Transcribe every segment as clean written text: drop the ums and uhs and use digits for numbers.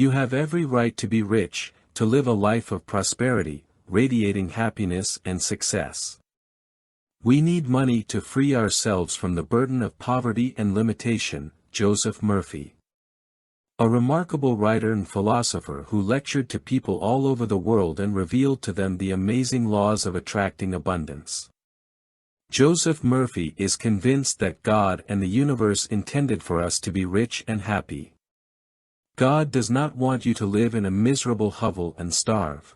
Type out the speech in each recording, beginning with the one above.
You have every right to be rich, to live a life of prosperity, radiating happiness and success. We need money to free ourselves from the burden of poverty and limitation. Joseph Murphy. A remarkable writer and philosopher who lectured to people all over the world and revealed to them the amazing laws of attracting abundance. Joseph Murphy is convinced that God and the universe intended for us to be rich and happy. God does not want you to live in a miserable hovel and starve.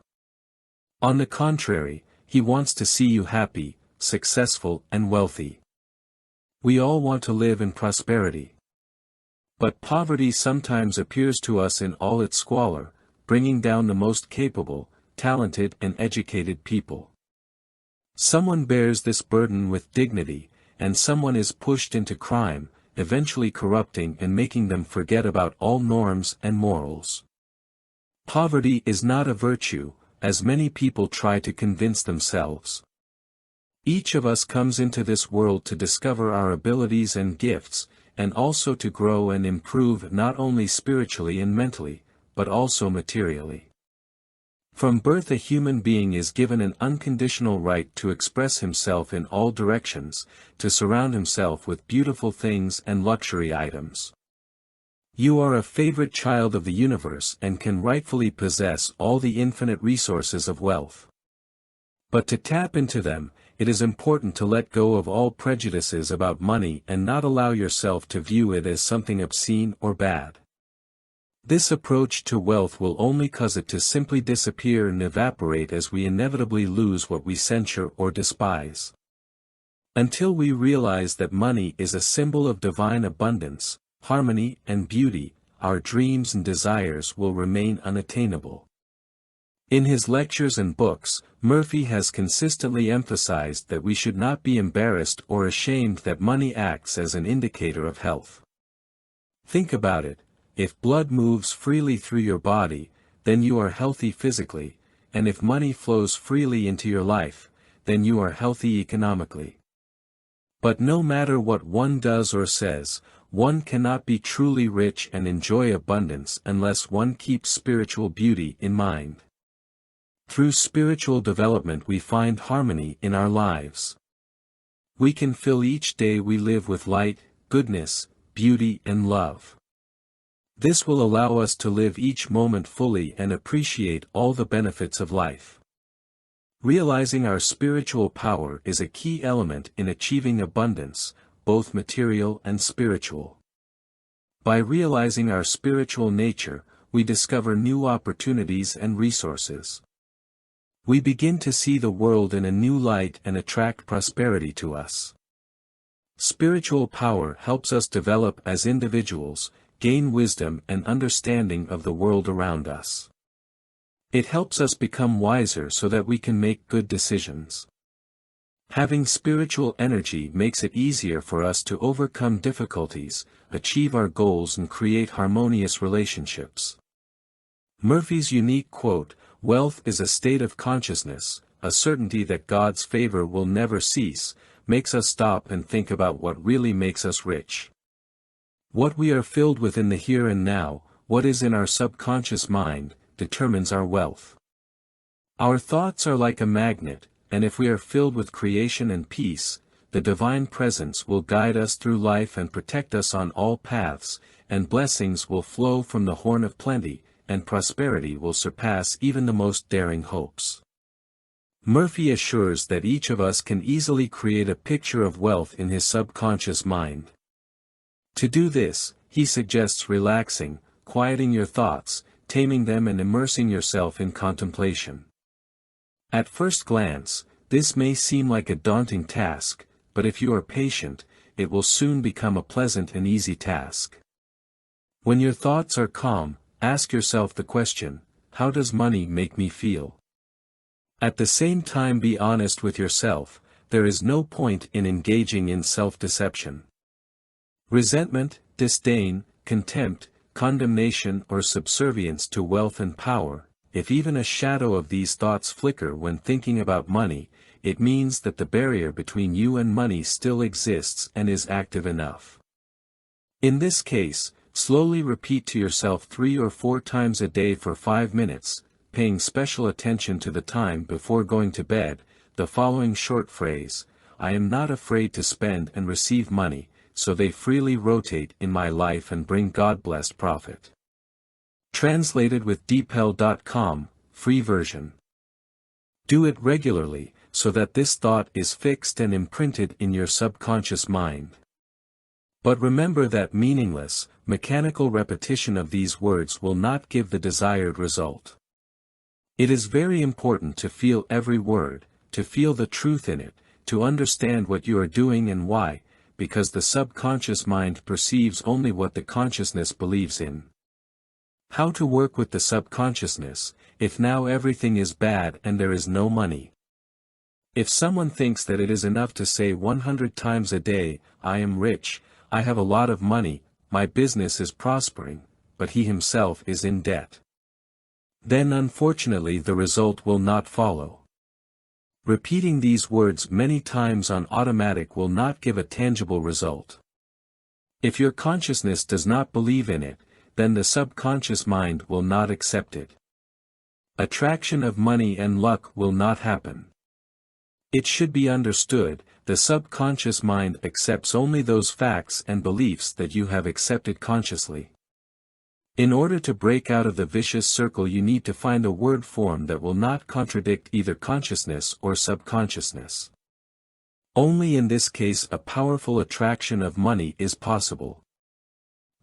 On the contrary, He wants to see you happy, successful and wealthy. We all want to live in prosperity. But poverty sometimes appears to us in all its squalor, bringing down the most capable, talented and educated people. Someone bears this burden with dignity, and someone is pushed into crime, eventually corrupting and making them forget about all norms and morals. Poverty is not a virtue, as many people try to convince themselves. Each of us comes into this world to discover our abilities and gifts, and also to grow and improve not only spiritually and mentally, but also materially. From birth a human being is given an unconditional right to express himself in all directions, to surround himself with beautiful things and luxury items. You are a favorite child of the universe and can rightfully possess all the infinite resources of wealth. But to tap into them, it is important to let go of all prejudices about money and not allow yourself to view it as something obscene or bad. This approach to wealth will only cause it to simply disappear and evaporate as we inevitably lose what we censure or despise. Until we realize that money is a symbol of divine abundance, harmony and beauty, our dreams and desires will remain unattainable. In his lectures and books, Murphy has consistently emphasized that we should not be embarrassed or ashamed that money acts as an indicator of health. Think about it, if blood moves freely through your body, then you are healthy physically, and if money flows freely into your life, then you are healthy economically. But no matter what one does or says, one cannot be truly rich and enjoy abundance unless one keeps spiritual beauty in mind. Through spiritual development we find harmony in our lives. We can fill each day we live with light, goodness, beauty and love. This will allow us to live each moment fully and appreciate all the benefits of life. Realizing our spiritual power is a key element in achieving abundance, both material and spiritual. By realizing our spiritual nature, we discover new opportunities and resources. We begin to see the world in a new light and attract prosperity to us. Spiritual power helps us develop as individuals, gain wisdom and understanding of the world around us. It helps us become wiser so that we can make good decisions. Having spiritual energy makes it easier for us to overcome difficulties, achieve our goals and create harmonious relationships. Murphy's unique quote, "Wealth is a state of consciousness, a certainty that God's favor will never cease," makes us stop and think about what really makes us rich. What we are filled with in the here and now, what is in our subconscious mind, determines our wealth. Our thoughts are like a magnet, and if we are filled with creation and peace, the divine presence will guide us through life and protect us on all paths, and blessings will flow from the horn of plenty, and prosperity will surpass even the most daring hopes. Murphy assures that each of us can easily create a picture of wealth in his subconscious mind. To do this, he suggests relaxing, quieting your thoughts, taming them and immersing yourself in contemplation. At first glance, this may seem like a daunting task, but if you are patient, it will soon become a pleasant and easy task. When your thoughts are calm, ask yourself the question, how does money make me feel? At the same time be honest with yourself, there is no point in engaging in self-deception. Resentment, disdain, contempt, condemnation or subservience to wealth and power, if even a shadow of these thoughts flicker when thinking about money, it means that the barrier between you and money still exists and is active enough. In this case, Slowly repeat to yourself 3 or 4 times a day for 5 minutes, paying special attention to the time before going to bed, the following short phrase: I am not afraid to spend and receive money, so they freely rotate in my life and bring God-blessed profit. Translated with deepel.com, free version. Do it regularly, so that this thought is fixed and imprinted in your subconscious mind. But remember that meaningless, mechanical repetition of these words will not give the desired result. It is very important to feel every word, to feel the truth in it, to understand what you are doing and why, because the subconscious mind perceives only what the consciousness believes in. How to work with the subconsciousness, if now everything is bad and there is no money? If someone thinks that it is enough to say 100 times a day, I am rich, I have a lot of money, my business is prospering, but he himself is in debt, then unfortunately the result will not follow. Repeating these words many times on automatic will not give a tangible result. If your consciousness does not believe in it, then the subconscious mind will not accept it. Attraction of money and luck will not happen. It should be understood, the subconscious mind accepts only those facts and beliefs that you have accepted consciously. In order to break out of the vicious circle, you need to find a word form that will not contradict either consciousness or subconsciousness. Only in this case a powerful attraction of money is possible.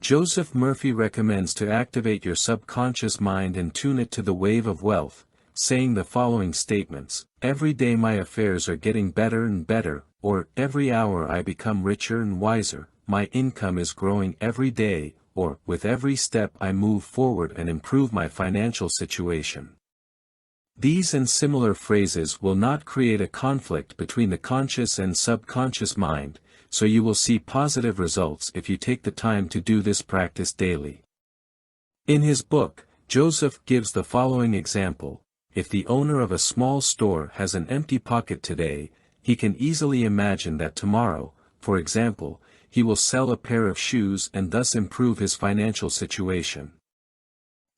Joseph Murphy recommends to activate your subconscious mind and tune it to the wave of wealth, saying the following statements: every day my affairs are getting better and better, or every hour I become richer and wiser, my income is growing every day, or with every step I move forward and improve my financial situation. These and similar phrases will not create a conflict between the conscious and subconscious mind, so you will see positive results if you take the time to do this practice daily. In his book, Joseph gives the following example: if the owner of a small store has an empty pocket today, he can easily imagine that tomorrow, for example, he will sell a pair of shoes and thus improve his financial situation.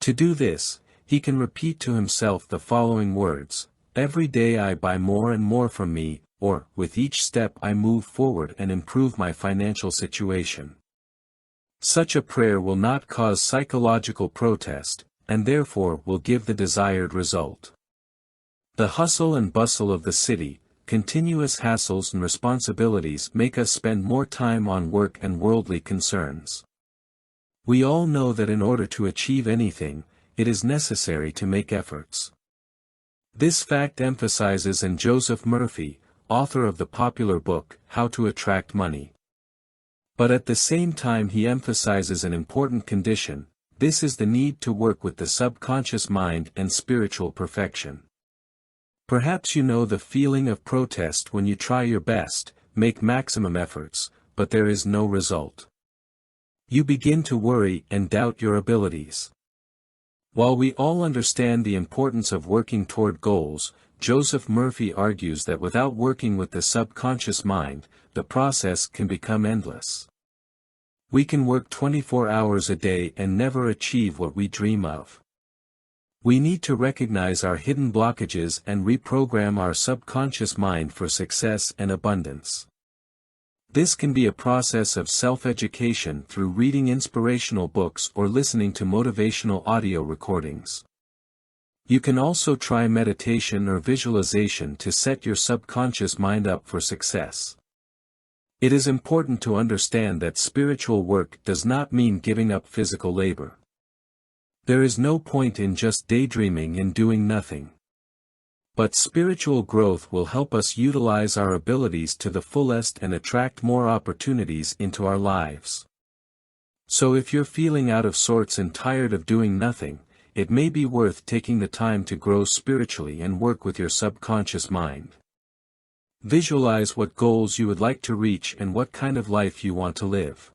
To do this, he can repeat to himself the following words: every day I buy more and more from me, or, with each step I move forward and improve my financial situation. Such a prayer will not cause psychological protest, and therefore will give the desired result. The hustle and bustle of the city, continuous hassles and responsibilities make us spend more time on work and worldly concerns. We all know that in order to achieve anything, it is necessary to make efforts. This fact emphasizes in Joseph Murphy, author of the popular book, How to Attract Money. But at the same time he emphasizes an important condition: this is the need to work with the subconscious mind and spiritual perfection. Perhaps you know the feeling of protest when you try your best, make maximum efforts, but there is no result. You begin to worry and doubt your abilities. While we all understand the importance of working toward goals, Joseph Murphy argues that without working with the subconscious mind, the process can become endless. We can work 24 hours a day and never achieve what we dream of. We need to recognize our hidden blockages and reprogram our subconscious mind for success and abundance. This can be a process of self-education through reading inspirational books or listening to motivational audio recordings. You can also try meditation or visualization to set your subconscious mind up for success. It is important to understand that spiritual work does not mean giving up physical labor. There is no point in just daydreaming and doing nothing. But spiritual growth will help us utilize our abilities to the fullest and attract more opportunities into our lives. So if you're feeling out of sorts and tired of doing nothing, it may be worth taking the time to grow spiritually and work with your subconscious mind. Visualize what goals you would like to reach and what kind of life you want to live.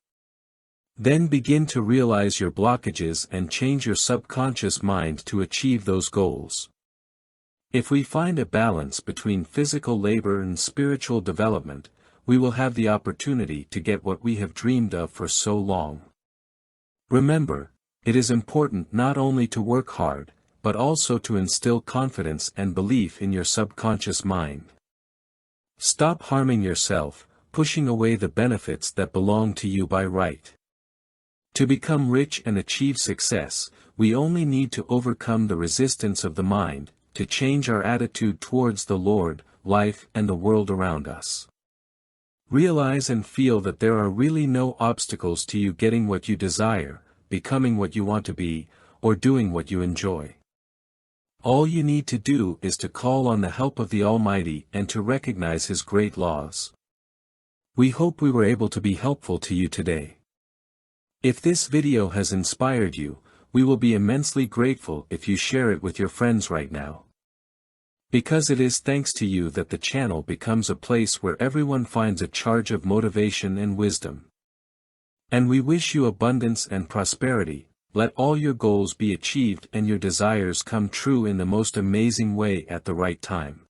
Then begin to realize your blockages and change your subconscious mind to achieve those goals. If we find a balance between physical labor and spiritual development, we will have the opportunity to get what we have dreamed of for so long. Remember, it is important not only to work hard, but also to instill confidence and belief in your subconscious mind. Stop harming yourself, pushing away the benefits that belong to you by right. To become rich and achieve success, we only need to overcome the resistance of the mind, to change our attitude towards the Lord, life and the world around us. Realize and feel that there are really no obstacles to you getting what you desire, becoming what you want to be, or doing what you enjoy. All you need to do is to call on the help of the Almighty and to recognize His great laws. We hope we were able to be helpful to you today. If this video has inspired you, we will be immensely grateful if you share it with your friends right now. Because it is thanks to you that the channel becomes a place where everyone finds a charge of motivation and wisdom. And we wish you abundance and prosperity. Let all your goals be achieved and your desires come true in the most amazing way at the right time.